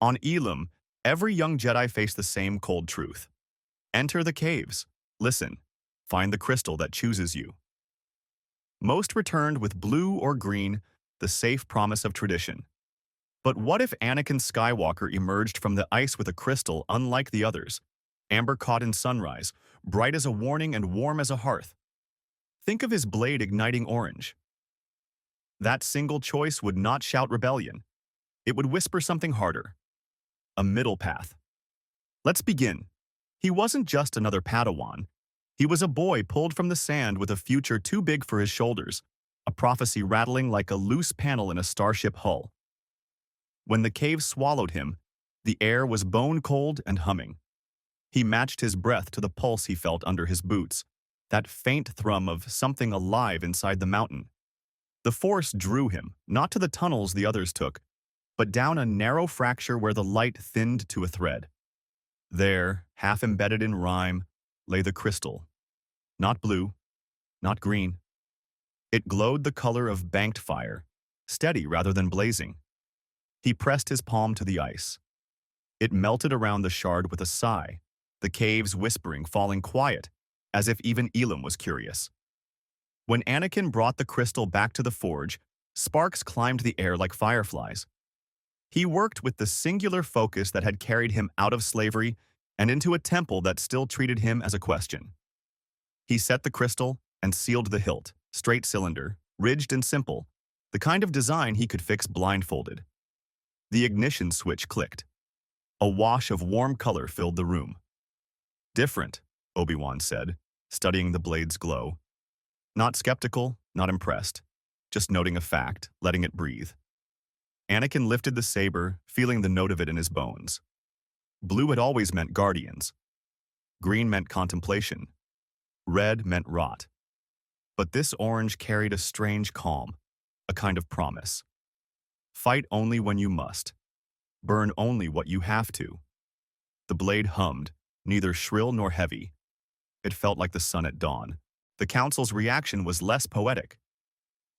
On Ilum, every young Jedi faced the same cold truth. Enter the caves. Listen. Find the crystal that chooses you. Most returned with blue or green, the safe promise of tradition. But what if Anakin Skywalker emerged from the ice with a crystal unlike the others, amber caught in sunrise, bright as a warning and warm as a hearth? Think of his blade igniting orange. That single choice would not shout rebellion. It would whisper something harder. A middle path. Let's begin. He wasn't just another Padawan. He was a boy pulled from the sand with a future too big for his shoulders, a prophecy rattling like a loose panel in a starship hull. When the cave swallowed him, the air was bone-cold and humming. He matched his breath to the pulse he felt under his boots, that faint thrum of something alive inside the mountain. The force drew him, not to the tunnels the others took, but down a narrow fracture where the light thinned to a thread. There, half embedded in rime, lay the crystal. Not blue, not green. It glowed the color of banked fire, steady rather than blazing. He pressed his palm to the ice. It melted around the shard with a sigh, the cave's whispering falling quiet, as if even Ilum was curious. When Anakin brought the crystal back to the forge, sparks climbed the air like fireflies. He worked with the singular focus that had carried him out of slavery and into a temple that still treated him as a question. He set the crystal and sealed the hilt, straight cylinder, ridged and simple, the kind of design he could fix blindfolded. The ignition switch clicked. A wash of warm color filled the room. Different, Obi-Wan said, studying the blade's glow. Not skeptical, not impressed, just noting a fact, letting it breathe. Anakin lifted the saber, feeling the note of it in his bones. Blue had always meant guardians. Green meant contemplation. Red meant rot. But this orange carried a strange calm, a kind of promise. Fight only when you must. Burn only what you have to. The blade hummed, neither shrill nor heavy. It felt like the sun at dawn. The council's reaction was less poetic.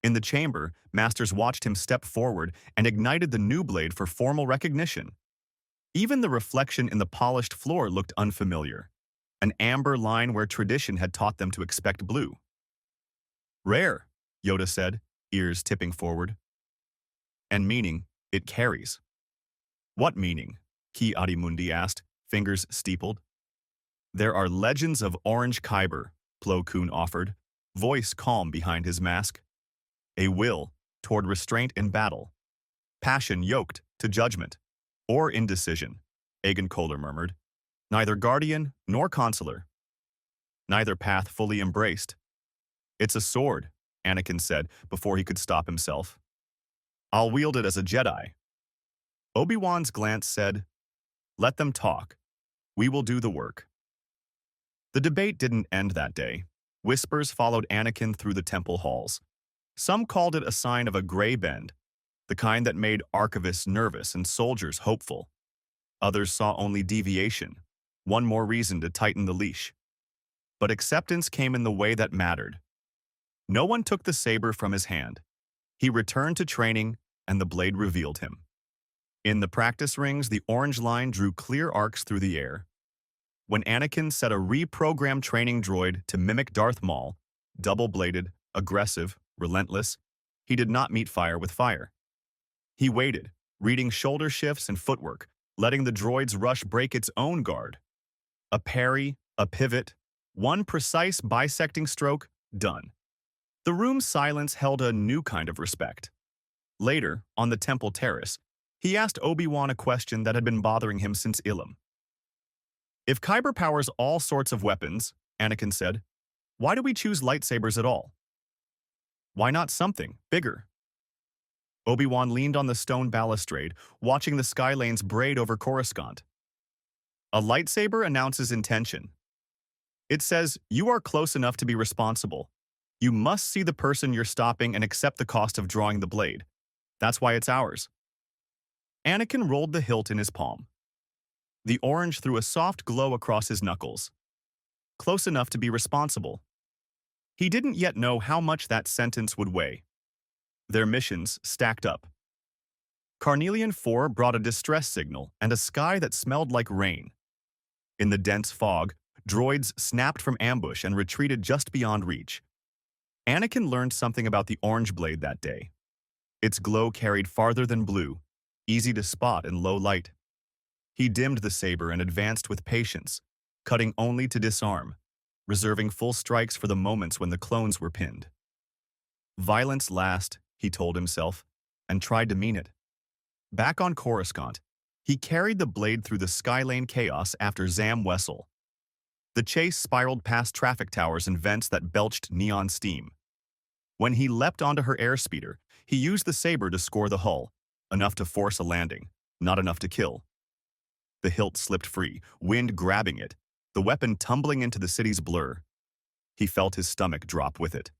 In the chamber, masters watched him step forward and ignited the new blade for formal recognition. Even the reflection in the polished floor looked unfamiliar, an amber line where tradition had taught them to expect blue. Rare, Yoda said, ears tipping forward. And meaning, it carries. What meaning? Ki Adimundi asked, fingers steepled. There are legends of Orange Kyber, Plo Koon offered, voice calm behind his mask. A will toward restraint in battle. Passion yoked to judgment. Or indecision, Aegon Kohler murmured. Neither guardian nor consular. Neither path fully embraced. It's a sword, Anakin said before he could stop himself. I'll wield it as a Jedi. Obi-Wan's glance said, let them talk. We will do the work. The debate didn't end that day. Whispers followed Anakin through the temple halls. Some called it a sign of a gray bend, the kind that made archivists nervous and soldiers hopeful. Others saw only deviation, one more reason to tighten the leash. But acceptance came in the way that mattered. No one took the saber from his hand. He returned to training, and the blade revealed him. In the practice rings, the orange line drew clear arcs through the air. When Anakin set a reprogrammed training droid to mimic Darth Maul, double-bladed, aggressive, relentless, he did not meet fire with fire. He waited, reading shoulder shifts and footwork, letting the droid's rush break its own guard. A parry, a pivot, one precise bisecting stroke, done. The room's silence held a new kind of respect. Later, on the temple terrace, he asked Obi-Wan a question that had been bothering him since Ilum. If Kyber powers all sorts of weapons, Anakin said, why do we choose lightsabers at all? Why not something bigger? Obi-Wan leaned on the stone balustrade, watching the sky lanes braid over Coruscant. A lightsaber announces intention. It says, you are close enough to be responsible. You must see the person you're stopping and accept the cost of drawing the blade. That's why it's ours. Anakin rolled the hilt in his palm. The orange threw a soft glow across his knuckles. Close enough to be responsible. He didn't yet know how much that sentence would weigh. Their missions stacked up. Carnelian 4 brought a distress signal and a sky that smelled like rain. In the dense fog, droids snapped from ambush and retreated just beyond reach. Anakin learned something about the orange blade that day. Its glow carried farther than blue, easy to spot in low light. He dimmed the saber and advanced with patience, cutting only to disarm, reserving full strikes for the moments when the clones were pinned. Violence last, he told himself, and tried to mean it. Back on Coruscant, he carried the blade through the Skylane chaos after Zam Wessel. The chase spiraled past traffic towers and vents that belched neon steam. When he leapt onto her airspeeder, he used the saber to score the hull, enough to force a landing, not enough to kill. The hilt slipped free, wind grabbing it, the weapon tumbling into the city's blur. He felt his stomach drop with it.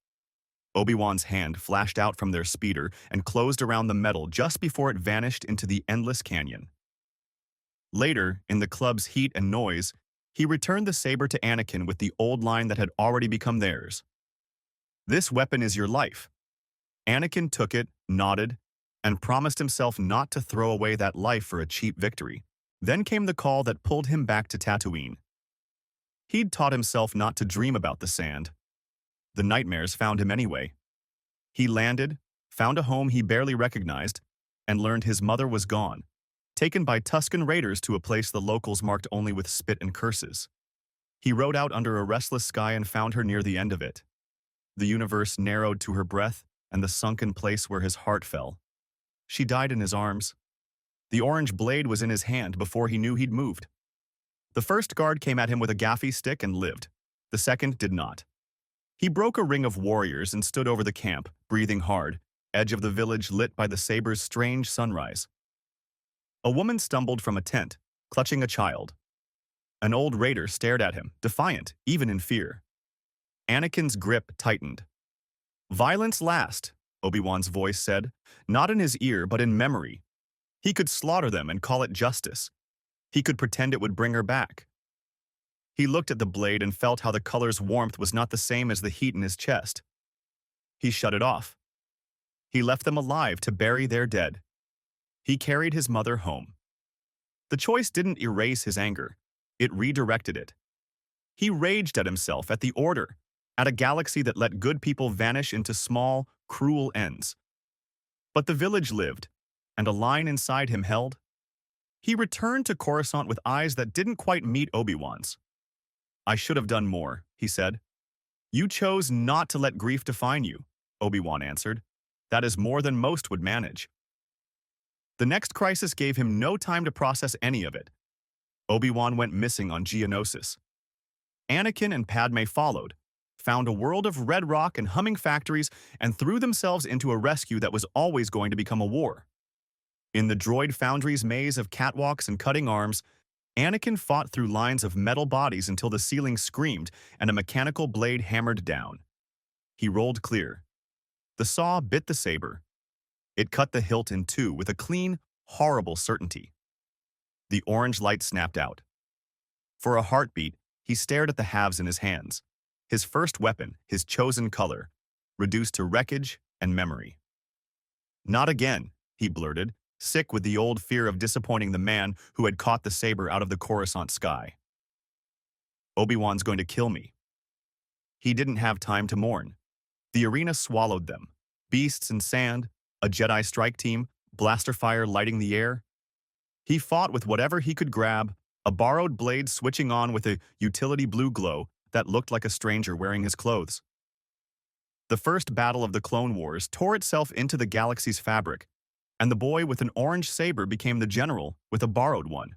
Obi-Wan's hand flashed out from their speeder and closed around the metal just before it vanished into the endless canyon. Later, in the club's heat and noise, he returned the saber to Anakin with the old line that had already become theirs. "This weapon is your life." Anakin took it, nodded, and promised himself not to throw away that life for a cheap victory. Then came the call that pulled him back to Tatooine. He'd taught himself not to dream about the sand. The nightmares found him anyway. He landed, found a home he barely recognized, and learned his mother was gone, taken by Tusken raiders to a place the locals marked only with spit and curses. He rode out under a restless sky and found her near the end of it. The universe narrowed to her breath and the sunken place where his heart fell. She died in his arms. The orange blade was in his hand before he knew he'd moved. The first guard came at him with a gaffy stick and lived. The second did not. He broke a ring of warriors and stood over the camp, breathing hard, edge of the village lit by the saber's strange sunrise. A woman stumbled from a tent, clutching a child. An old raider stared at him, defiant, even in fear. Anakin's grip tightened. "Violence last," Obi-Wan's voice said, not in his ear but in memory. He could slaughter them and call it justice. He could pretend it would bring her back. He looked at the blade and felt how the color's warmth was not the same as the heat in his chest. He shut it off. He left them alive to bury their dead. He carried his mother home. The choice didn't erase his anger. It redirected it. He raged at himself, at the Order, at a galaxy that let good people vanish into small, cruel ends. But the village lived, and a line inside him held. He returned to Coruscant with eyes that didn't quite meet Obi-Wan's. "I should have done more," he said. "You chose not to let grief define you," Obi-Wan answered. "That is more than most would manage." The next crisis gave him no time to process any of it. Obi-Wan went missing on Geonosis. Anakin and Padme followed, found a world of red rock and humming factories, and threw themselves into a rescue that was always going to become a war. In the droid foundry's maze of catwalks and cutting arms, Anakin fought through lines of metal bodies until the ceiling screamed and a mechanical blade hammered down. He rolled clear. The saw bit the saber. It cut the hilt in two with a clean, horrible certainty. The orange light snapped out. For a heartbeat, he stared at the halves in his hands. His first weapon, his chosen color, reduced to wreckage and memory. "Not again," he blurted, sick with the old fear of disappointing the man who had caught the saber out of the Coruscant sky. "Obi-Wan's going to kill me." He didn't have time to mourn. The arena swallowed them. Beasts and sand, a Jedi strike team, blaster fire lighting the air. He fought with whatever he could grab, a borrowed blade switching on with a utility blue glow that looked like a stranger wearing his clothes. The first battle of the Clone Wars tore itself into the galaxy's fabric, and the boy with an orange saber became the general with a borrowed one.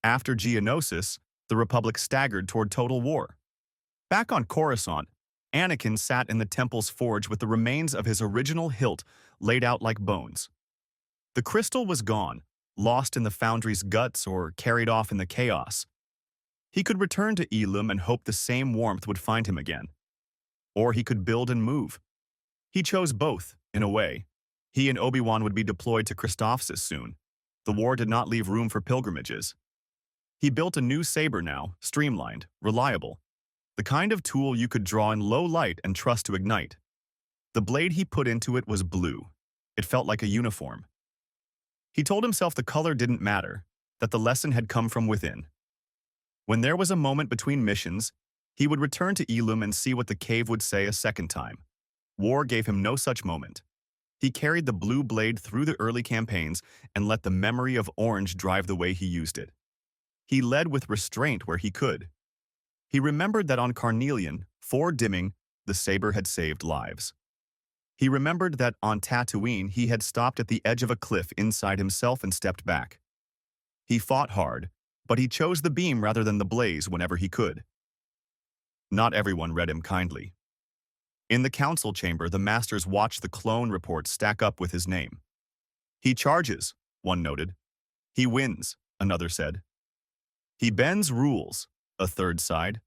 After Geonosis, the Republic staggered toward total war. Back on Coruscant, Anakin sat in the temple's forge with the remains of his original hilt laid out like bones. The crystal was gone, lost in the foundry's guts or carried off in the chaos. He could return to Ilum and hope the same warmth would find him again. Or he could build and move. He chose both, in a way. He and Obi-Wan would be deployed to Christophsis soon. The war did not leave room for pilgrimages. He built a new saber now, streamlined, reliable. The kind of tool you could draw in low light and trust to ignite. The blade he put into it was blue. It felt like a uniform. He told himself the color didn't matter, that the lesson had come from within. When there was a moment between missions, he would return to Ilum and see what the cave would say a second time. War gave him no such moment. He carried the blue blade through the early campaigns and let the memory of orange drive the way he used it. He led with restraint where he could. He remembered that on Carnelian, 4 dimming, the saber had saved lives. He remembered that on Tatooine he had stopped at the edge of a cliff inside himself and stepped back. He fought hard, but he chose the beam rather than the blaze whenever he could. Not everyone read him kindly. In the council chamber, the masters watched the clone reports stack up with his name. He charges, one noted. He wins, another said. He bends rules, a third sighed.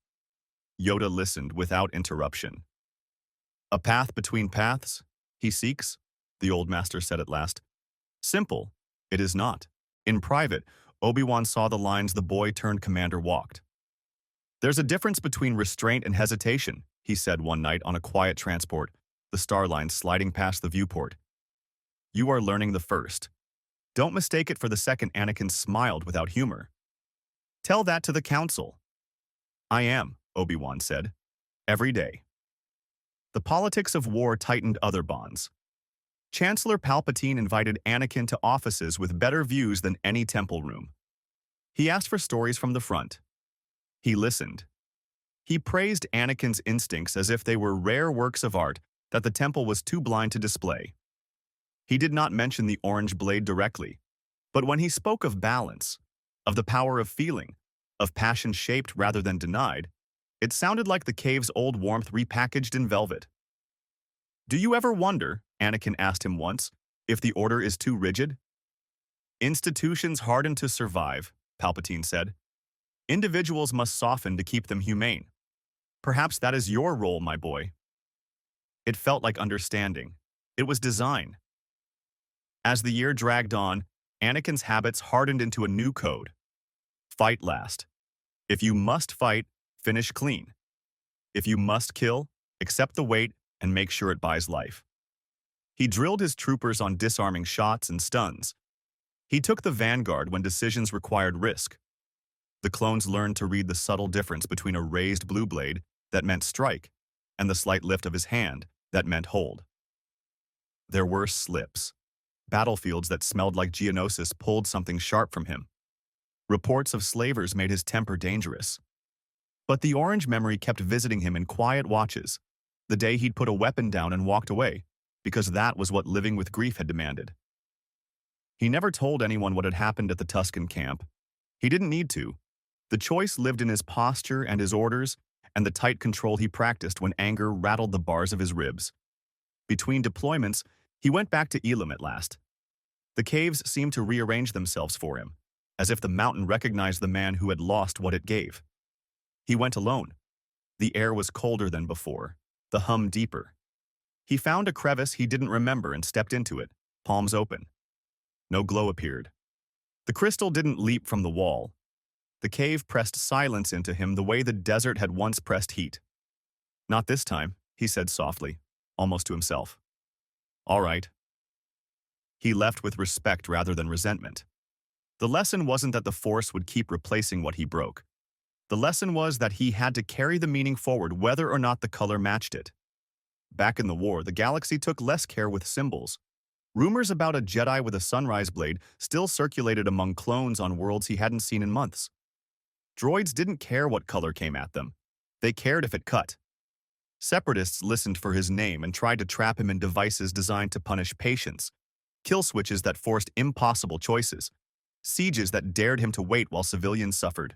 Yoda listened without interruption. A path between paths, he seeks, the old master said at last. Simple, it is not. In private, Obi-Wan saw the lines the boy-turned-commander walked. There's a difference between restraint and hesitation, he said one night on a quiet transport, the star lines sliding past the viewport. You are learning the first. Don't mistake it for the second. Anakin smiled without humor. Tell that to the council. I am, Obi-Wan said. Every day. The politics of war tightened other bonds. Chancellor Palpatine invited Anakin to offices with better views than any temple room. He asked for stories from the front. He listened. He praised Anakin's instincts as if they were rare works of art that the temple was too blind to display. He did not mention the orange blade directly, but when he spoke of balance, of the power of feeling, of passion shaped rather than denied, it sounded like the cave's old warmth repackaged in velvet. Do you ever wonder, Anakin asked him once, if the order is too rigid? Institutions harden to survive, Palpatine said. Individuals must soften to keep them humane. Perhaps that is your role, my boy. It felt like understanding. It was design. As the year dragged on, Anakin's habits hardened into a new code. Fight last. If you must fight, finish clean. If you must kill, accept the weight and make sure it buys life. He drilled his troopers on disarming shots and stuns. He took the vanguard when decisions required risk. The clones learned to read the subtle difference between a raised blue blade that meant strike and the slight lift of his hand that meant hold. There were slips. Battlefields that smelled like Geonosis pulled something sharp from him. Reports of slavers made his temper dangerous. But the orange memory kept visiting him in quiet watches, the day he'd put a weapon down and walked away, because that was what living with grief had demanded. He never told anyone what had happened at the Tusken camp. He didn't need to. The choice lived in his posture and his orders, and the tight control he practiced when anger rattled the bars of his ribs. Between deployments, he went back to Ilum at last. The caves seemed to rearrange themselves for him, as if the mountain recognized the man who had lost what it gave. He went alone. The air was colder than before, the hum deeper. He found a crevice he didn't remember and stepped into it, palms open. No glow appeared. The crystal didn't leap from the wall. The cave pressed silence into him the way the desert had once pressed heat. Not this time, he said softly, almost to himself. All right. He left with respect rather than resentment. The lesson wasn't that the Force would keep replacing what he broke. The lesson was that he had to carry the meaning forward whether or not the color matched it. Back in the war, the galaxy took less care with symbols. Rumors about a Jedi with a sunrise blade still circulated among clones on worlds he hadn't seen in months. Droids didn't care what color came at them. They cared if it cut. Separatists listened for his name and tried to trap him in devices designed to punish patience, kill switches that forced impossible choices, sieges that dared him to wait while civilians suffered.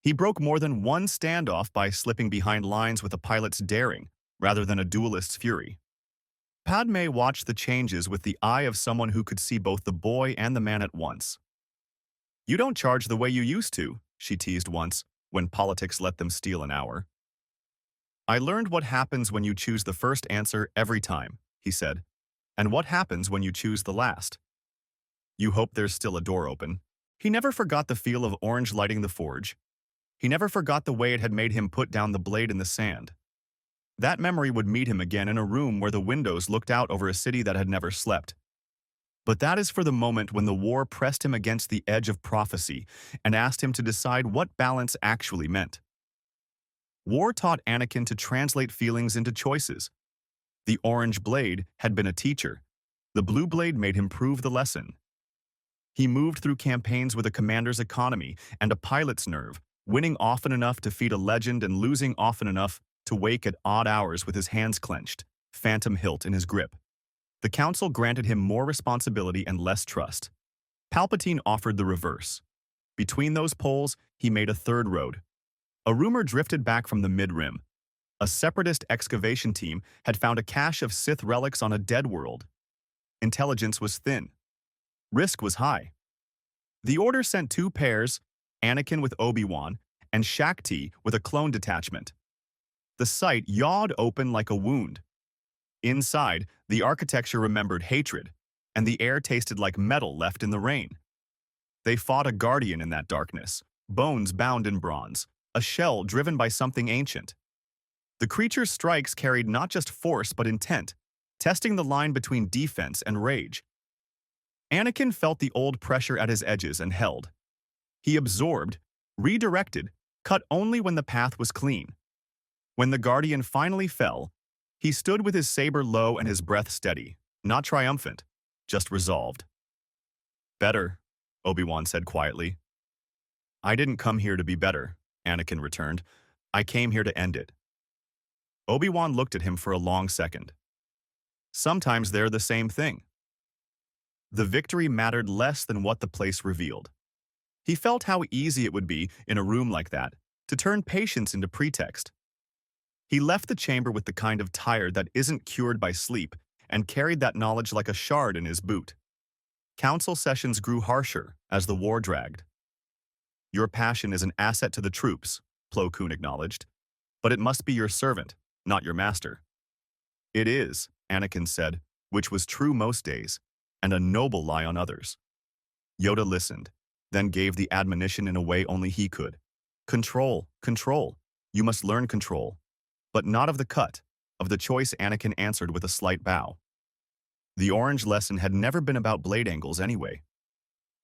He broke more than one standoff by slipping behind lines with a pilot's daring rather than a duelist's fury. Padme watched the changes with the eye of someone who could see both the boy and the man at once. You don't charge the way you used to, she teased once, when politics let them steal an hour. I learned what happens when you choose the first answer every time, he said, and what happens when you choose the last. You hope there's still a door open. He never forgot the feel of orange lighting the forge. He never forgot the way it had made him put down the blade in the sand. That memory would meet him again in a room where the windows looked out over a city that had never slept. But that is for the moment when the war pressed him against the edge of prophecy and asked him to decide what balance actually meant. War taught Anakin to translate feelings into choices. The orange blade had been a teacher. The blue blade made him prove the lesson. He moved through campaigns with a commander's economy and a pilot's nerve, winning often enough to feed a legend and losing often enough to wake at odd hours with his hands clenched, phantom hilt in his grip. The council granted him more responsibility and less trust. Palpatine offered the reverse. Between those poles, he made a third road. A rumor drifted back from the mid-rim. A separatist excavation team had found a cache of Sith relics on a dead world. Intelligence was thin. Risk was high. The Order sent two pairs, Anakin with Obi-Wan and Shakti with a clone detachment. The site yawed open like a wound. Inside, the architecture remembered hatred, and the air tasted like metal left in the rain. They fought a guardian in that darkness, bones bound in bronze, a shell driven by something ancient. The creature's strikes carried not just force but intent, testing the line between defense and rage. Anakin felt the old pressure at his edges and held. He absorbed, redirected, cut only when the path was clean. When the guardian finally fell, he stood with his saber low and his breath steady, not triumphant, just resolved. "Better," Obi-Wan said quietly. "I didn't come here to be better," Anakin returned. "I came here to end it." Obi-Wan looked at him for a long second. Sometimes they're the same thing. The victory mattered less than what the place revealed. He felt how easy it would be, in a room like that, to turn patience into pretext. He left the chamber with the kind of tired that isn't cured by sleep and carried that knowledge like a shard in his boot. Council sessions grew harsher as the war dragged. "Your passion is an asset to the troops," Plo Koon acknowledged, "but it must be your servant, not your master." "It is," Anakin said, which was true most days, and a noble lie on others. Yoda listened, then gave the admonition in a way only he could. "Control, control. You must learn control. But not of the cut, of the choice." Anakin answered with a slight bow. The orange lesson had never been about blade angles anyway.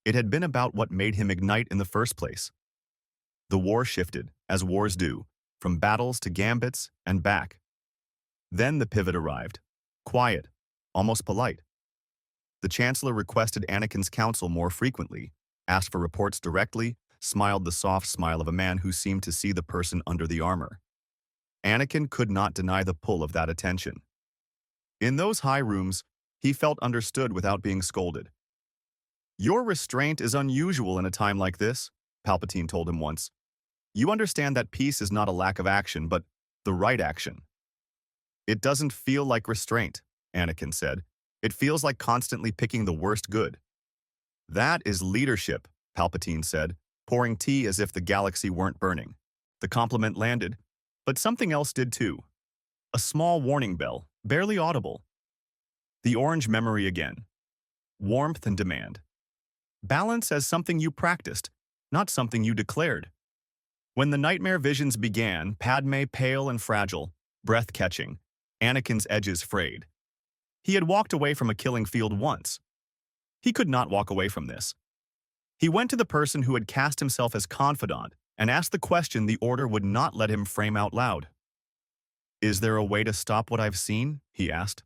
It had been about what made him ignite in the first place. The war shifted, as wars do, from battles to gambits and back. Then the pivot arrived. Quiet, almost polite. The Chancellor requested Anakin's counsel more frequently, asked for reports directly, smiled the soft smile of a man who seemed to see the person under the armor. Anakin could not deny the pull of that attention. In those high rooms, he felt understood without being scolded. "Your restraint is unusual in a time like this," Palpatine told him once. "You understand that peace is not a lack of action, but the right action." "It doesn't feel like restraint," Anakin said. "It feels like constantly picking the worst good." "That is leadership," Palpatine said, pouring tea as if the galaxy weren't burning. The compliment landed, but something else did too. A small warning bell, barely audible. The orange memory again. Warmth and demand. Balance as something you practiced, not something you declared. When the nightmare visions began, Padme pale and fragile, breath catching, Anakin's edges frayed. He had walked away from a killing field once. He could not walk away from this. He went to the person who had cast himself as confidant and asked the question the Order would not let him frame out loud. "Is there a way to stop what I've seen?" he asked.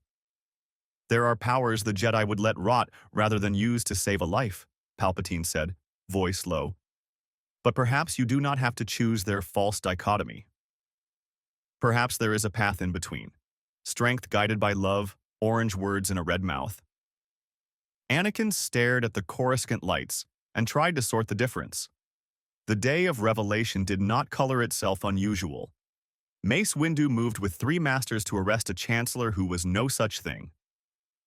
"There are powers the Jedi would let rot rather than use to save a life," Palpatine said, voice low. "But perhaps you do not have to choose their false dichotomy. Perhaps there is a path in between. Strength guided by love, orange words in a red mouth." Anakin stared at the Coruscant lights and tried to sort the difference. The day of revelation did not color itself unusual. Mace Windu moved with 3 masters to arrest a chancellor who was no such thing.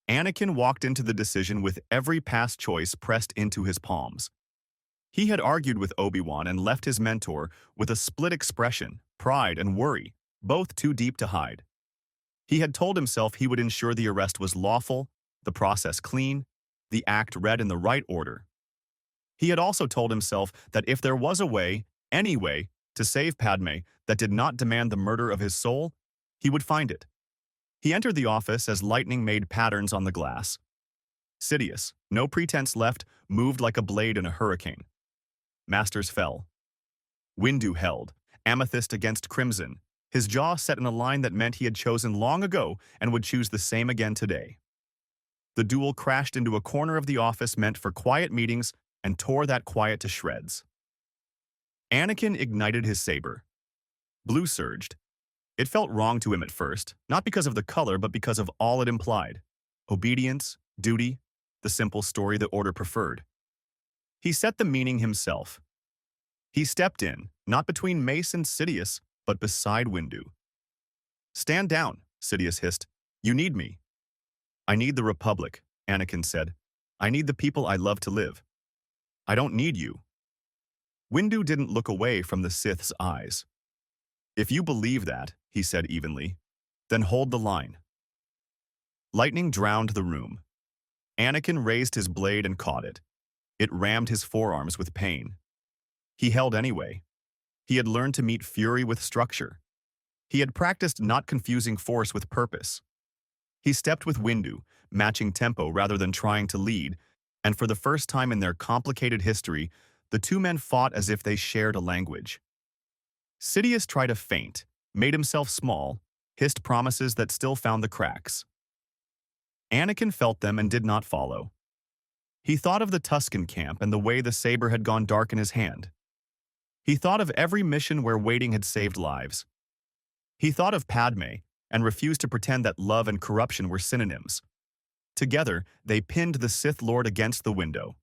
Anakin walked into the decision with every past choice pressed into his palms. He had argued with Obi-Wan and left his mentor with a split expression, pride and worry, both too deep to hide. He had told himself he would ensure the arrest was lawful, the process clean, the act read in the right order. He had also told himself that if there was a way, any way, to save Padme that did not demand the murder of his soul, he would find it. He entered the office as lightning made patterns on the glass. Sidious, no pretense left, moved like a blade in a hurricane. Masters fell. Windu held, amethyst against crimson, his jaw set in a line that meant he had chosen long ago and would choose the same again today. The duel crashed into a corner of the office meant for quiet meetings and tore that quiet to shreds. Anakin ignited his saber. Blue surged. It felt wrong to him at first, not because of the color but because of all it implied. Obedience, duty, the simple story the Order preferred. He set the meaning himself. He stepped in, not between Mace and Sidious, but beside Windu. "Stand down," Sidious hissed. "You need me." "I need the Republic," Anakin said. "I need the people I love to live. I don't need you." Windu didn't look away from the Sith's eyes. "If you believe that," he said evenly, "then hold the line." Lightning drowned the room. Anakin raised his blade and caught it. It rammed his forearms with pain. He held anyway. He had learned to meet fury with structure. He had practiced not confusing force with purpose. He stepped with Windu, matching tempo rather than trying to lead, and for the first time in their complicated history, the two men fought as if they shared a language. Sidious tried to feint, made himself small, hissed promises that still found the cracks. Anakin felt them and did not follow. He thought of the Tusken camp and the way the saber had gone dark in his hand. He thought of every mission where waiting had saved lives. He thought of Padme and refused to pretend that love and corruption were synonyms. Together, they pinned the Sith Lord against the window.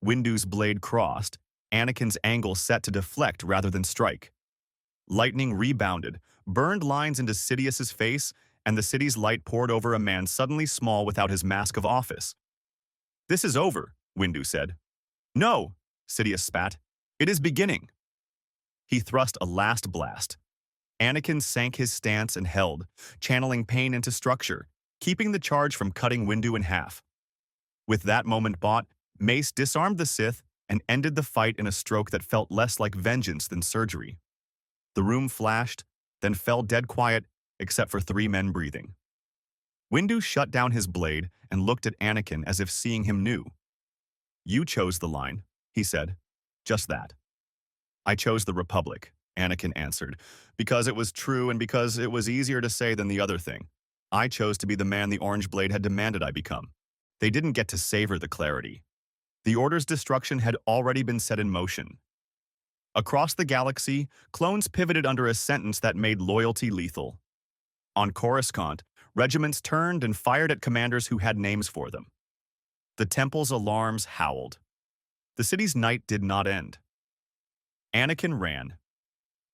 Windu's blade crossed, Anakin's angle set to deflect rather than strike. Lightning rebounded, burned lines into Sidious's face, and the city's light poured over a man suddenly small without his mask of office. "This is over," Windu said. "No," Sidious spat. "It is beginning." He thrust a last blast. Anakin sank his stance and held, channeling pain into structure, keeping the charge from cutting Windu in half. With that moment bought, Mace disarmed the Sith and ended the fight in a stroke that felt less like vengeance than surgery. The room flashed, then fell dead quiet, except for three men breathing. Windu shut down his blade and looked at Anakin as if seeing him new. "You chose the line," he said. "Just that." "I chose the Republic," Anakin answered, "because it was true and because it was easier to say than the other thing. I chose to be the man the Orange Blade had demanded I become. They didn't get to savor the clarity. The Order's destruction had already been set in motion. Across the galaxy, clones pivoted under a sentence that made loyalty lethal. On Coruscant, regiments turned and fired at commanders who had names for them. The temple's alarms howled. The city's night did not end. Anakin ran.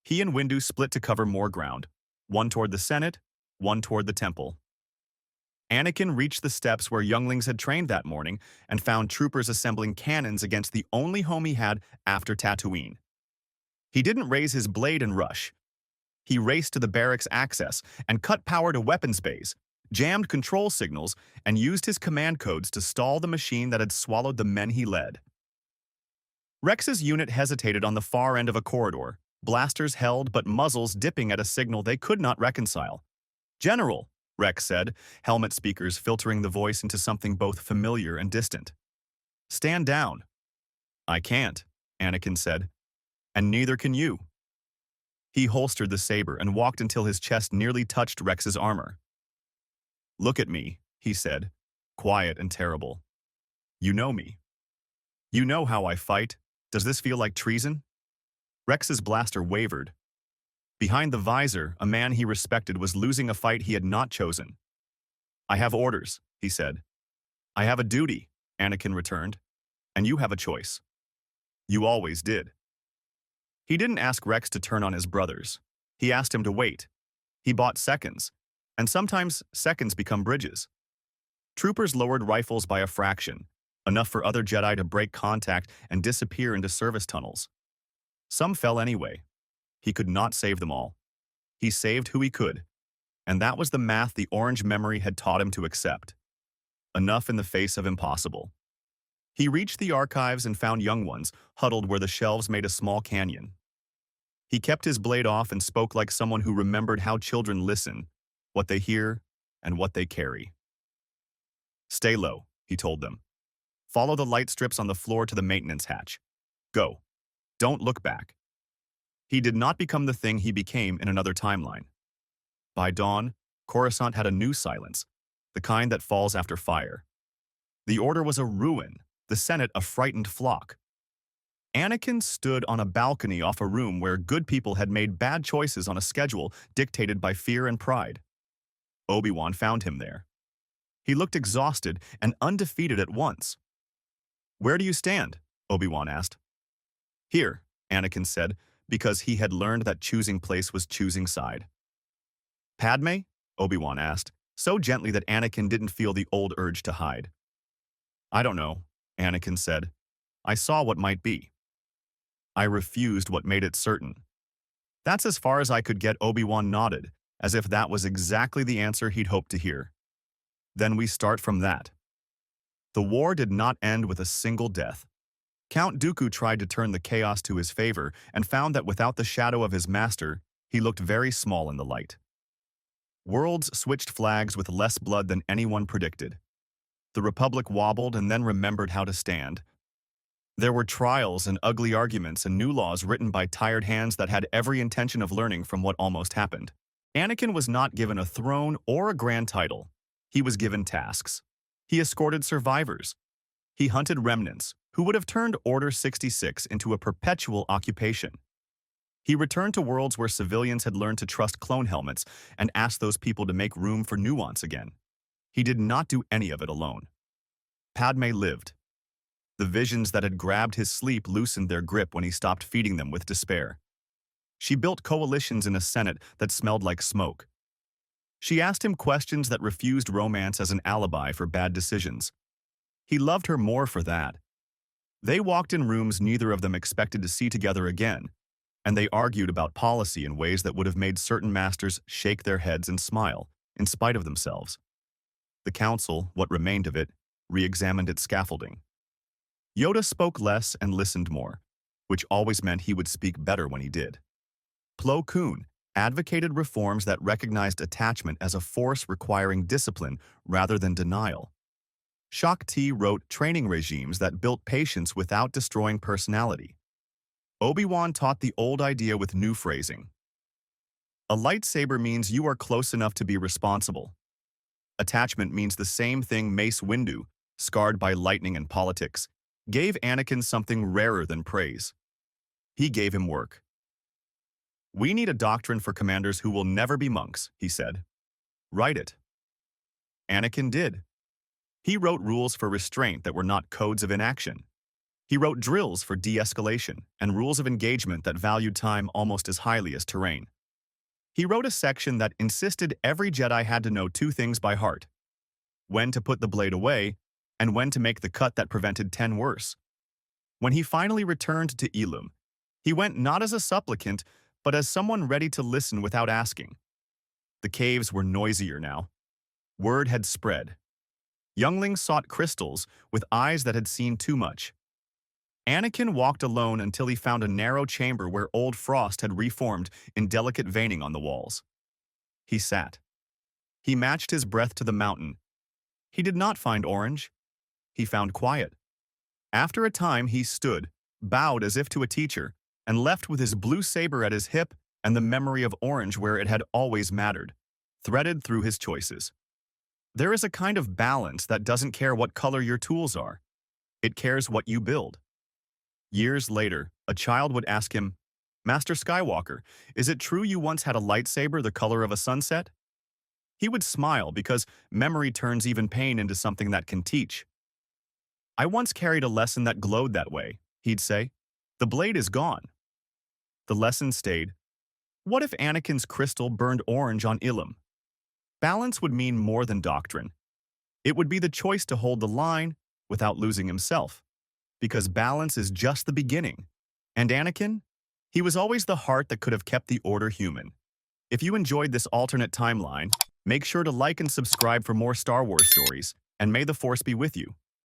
He and Windu split to cover more ground, one toward the Senate, one toward the temple. Anakin reached the steps where younglings had trained that morning and found troopers assembling cannons against the only home he had after Tatooine. He didn't raise his blade and rush. He raced to the barracks access and cut power to weapons bays, jammed control signals, and used his command codes to stall the machine that had swallowed the men he led. Rex's unit hesitated on the far end of a corridor, blasters held but muzzles dipping at a signal they could not reconcile. "General," Rex said, helmet speakers filtering the voice into something both familiar and distant. "Stand down." "I can't," Anakin said. "And neither can you." He holstered the saber and walked until his chest nearly touched Rex's armor. "Look at me," he said, quiet and terrible. "You know me. You know how I fight. Does this feel like treason?" Rex's blaster wavered. Behind the visor, a man he respected was losing a fight he had not chosen. "I have orders," he said. "I have a duty," Anakin returned. "And you have a choice. You always did." He didn't ask Rex to turn on his brothers. He asked him to wait. He bought seconds, and sometimes seconds become bridges. Troopers lowered rifles by a fraction, enough for other Jedi to break contact and disappear into service tunnels. Some fell anyway. He could not save them all. He saved who he could, and that was the math the Orange memory had taught him to accept. Enough in the face of impossible. He reached the archives and found young ones, huddled where the shelves made a small canyon. He kept his blade off and spoke like someone who remembered how children listen, what they hear, and what they carry. "Stay low," he told them. Follow the light strips on the floor to the maintenance hatch. Go. Don't look back. He did not become the thing he became in another timeline. By dawn, Coruscant had a new silence, the kind that falls after fire. The Order was a ruin, the Senate a frightened flock. Anakin stood on a balcony off a room where good people had made bad choices on a schedule dictated by fear and pride. Obi-Wan found him there. He looked exhausted and undefeated at once. "Where do you stand?" Obi-Wan asked. "Here," Anakin said, because he had learned that choosing place was choosing side. "Padme?" Obi-Wan asked, so gently that Anakin didn't feel the old urge to hide. "I don't know," Anakin said. "I saw what might be. I refused what made it certain." That's as far as I could get. Obi-Wan nodded, as if that was exactly the answer he'd hoped to hear. Then we start from that. The war did not end with a single death. Count Dooku tried to turn the chaos to his favor and found that without the shadow of his master, he looked very small in the light. Worlds switched flags with less blood than anyone predicted. The Republic wobbled and then remembered how to stand. There were trials and ugly arguments and new laws written by tired hands that had every intention of learning from what almost happened. Anakin was not given a throne or a grand title. He was given tasks. He escorted survivors. He hunted remnants, who would have turned Order 66 into a perpetual occupation. He returned to worlds where civilians had learned to trust clone helmets and asked those people to make room for nuance again. He did not do any of it alone. Padme lived. The visions that had grabbed his sleep loosened their grip when he stopped feeding them with despair. She built coalitions in a Senate that smelled like smoke. She asked him questions that refused romance as an alibi for bad decisions. He loved her more for that. They walked in rooms neither of them expected to see together again, and they argued about policy in ways that would have made certain masters shake their heads and smile, in spite of themselves. The council, what remained of it, re-examined its scaffolding. Yoda spoke less and listened more, which always meant he would speak better when he did. Plo Koon advocated reforms that recognized attachment as a force requiring discipline rather than denial. Shak Ti wrote training regimes that built patience without destroying personality. Obi-Wan taught the old idea with new phrasing. A lightsaber means you are close enough to be responsible. Attachment means the same thing. Mace Windu, scarred by lightning and politics, gave Anakin something rarer than praise. He gave him work. "We need a doctrine for commanders who will never be monks," he said. "Write it." Anakin did. He wrote rules for restraint that were not codes of inaction. He wrote drills for de-escalation and rules of engagement that valued time almost as highly as terrain. He wrote a section that insisted every Jedi had to know two things by heart: when to put the blade away and when to make the cut that prevented 10 worse. When he finally returned to Ilum, he went not as a supplicant, but as someone ready to listen without asking. The caves were noisier now. Word had spread. Younglings sought crystals with eyes that had seen too much. Anakin walked alone until he found a narrow chamber where old frost had reformed in delicate veining on the walls. He sat. He matched his breath to the mountain. He did not find orange. He found quiet. After a time, he stood, bowed as if to a teacher, and left with his blue saber at his hip and the memory of orange where it had always mattered, threaded through his choices. There is a kind of balance that doesn't care what color your tools are. It cares what you build. Years later, a child would ask him, "Master Skywalker, is it true you once had a lightsaber the color of a sunset?" He would smile because memory turns even pain into something that can teach. "I once carried a lesson that glowed that way," he'd say. "The blade is gone." The lesson stayed. What if Anakin's crystal burned orange on Ilum? Balance would mean more than doctrine. It would be the choice to hold the line without losing himself. Because balance is just the beginning. And Anakin? He was always the heart that could have kept the Order human. If you enjoyed this alternate timeline, make sure to like and subscribe for more Star Wars stories, and may the Force be with you.